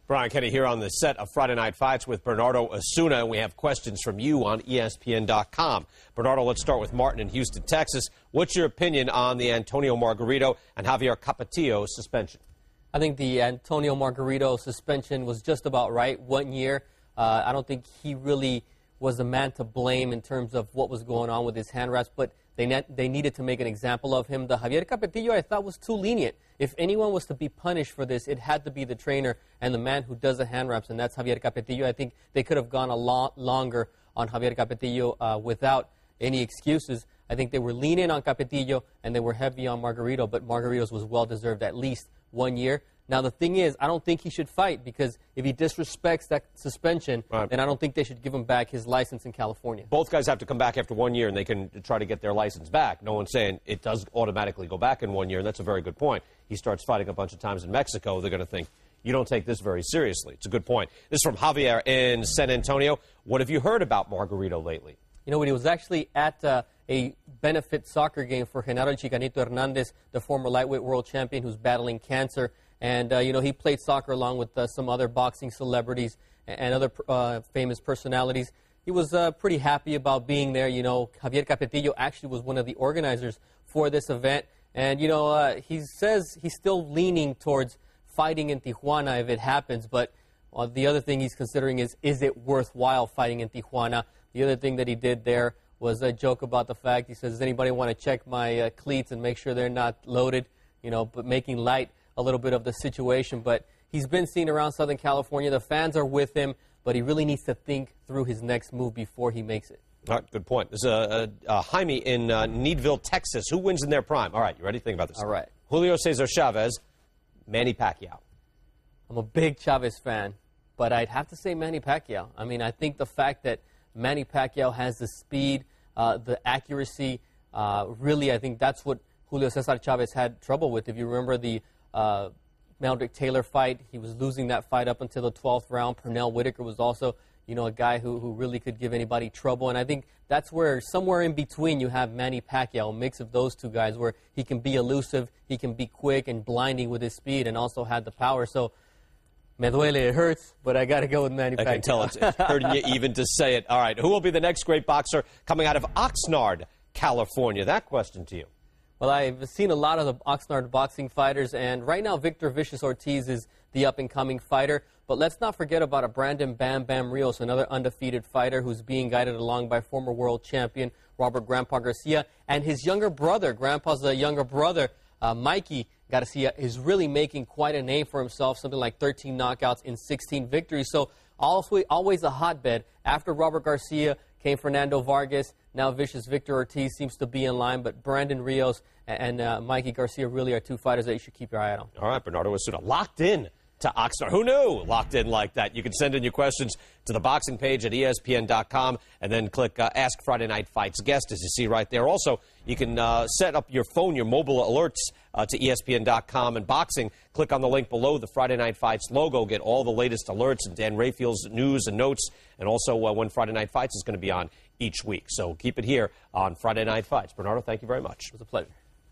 Brian Kenny here on the set of Friday Night Fights with Bernardo Osuna, and we have questions from you on ESPN.com. Bernardo, let's start with Martin in Houston, Texas. What's your opinion on the Antonio Margarito and Javier Capetillo suspension? I think the Antonio Margarito suspension was just about right, 1 year. I don't think he really was the man to blame in terms of what was going on with his hand wraps, but they needed to make an example of him. The Javier Capetillo, I thought, was too lenient. If anyone was to be punished for this, it had to be the trainer and the man who does the hand wraps, and that's Javier Capetillo. I think they could have gone a lot longer on Javier Capetillo without any excuses. I think they were lenient on Capetillo and they were heavy on Margarito, but Margarito's was well-deserved at least 1 year. Now, the thing is, I don't think he should fight because if he disrespects that suspension, then I don't think they should give him back his license in California. Both guys have to come back after 1 year, and they can try to get their license back. No one's saying it does automatically go back in 1 year, and that's a very good point. He starts fighting a bunch of times in Mexico, they're going to think, you don't take this very seriously. It's a good point. This is from Javier in San Antonio. What have you heard about Margarito lately? You know, he was actually at a benefit soccer game for Genaro Chicanito Hernandez, the former lightweight world champion who's battling cancer. And, you know, he played soccer along with some other boxing celebrities and other famous personalities. He was pretty happy about being there. You know, Javier Capetillo actually was one of the organizers for this event. And, you know, he says he's still leaning towards fighting in Tijuana if it happens. But the other thing he's considering is it worthwhile fighting in Tijuana? The other thing that he did there was a joke about the fact, he says, does anybody want to check my cleats and make sure they're not loaded? You know, but making light a little bit of the situation. But he's been seen around Southern California. The fans are with him, but he really needs to think through his next move before he makes it. All right, good point. This is Jaime in Needville, Texas. Who wins in their prime? All right, you ready? Think about this. All right. Julio Cesar Chavez, Manny Pacquiao. I'm a big Chavez fan, but I'd have to say Manny Pacquiao. I mean, I think the fact that Manny Pacquiao has the speed, the accuracy, really, I think that's what Julio Cesar Chavez had trouble with. If you remember the Meldrick Taylor fight, he was losing that fight up until the 12th round. Pernell Whitaker was also, you know, a guy who really could give anybody trouble. And I think that's where, somewhere in between, you have Manny Pacquiao, a mix of those two guys where he can be elusive, he can be quick and blinding with his speed, and also had the power. So, me duele, it hurts, but I got to go with Manny Pacquiao. I can tell it's hurting you even to say it. All right, who will be the next great boxer coming out of Oxnard, California? That question to you. Well, I've seen a lot of the Oxnard boxing fighters, and right now Victor Vicious Ortiz is the up-and-coming fighter. But let's not forget about a Brandon Bam Bam Rios, another undefeated fighter who's being guided along by former world champion Robert Grandpa Garcia. And his younger brother, Grandpa's younger brother, Mikey Garcia, is really making quite a name for himself, something like 13 knockouts in 16 victories. So always a hotbed. After Robert Garcia came Fernando Vargas. Now Vicious Victor Ortiz seems to be in line, but Brandon Rios and Mikey Garcia really are two fighters that you should keep your eye on. All right, Bernardo Osuna, locked in to Oxnard. Who knew? Locked in like that. You can send in your questions to the boxing page at ESPN.com and then click Ask Friday Night Fights Guest, as you see right there. Also, you can set up your phone, your mobile alerts to ESPN.com and boxing. Click on the link below the Friday Night Fights logo. Get all the latest alerts and Dan Rayfield's news and notes, and also when Friday Night Fights is going to be on each week. So keep it here on Friday Night Fights. Bernardo, thank you very much. It was a pleasure.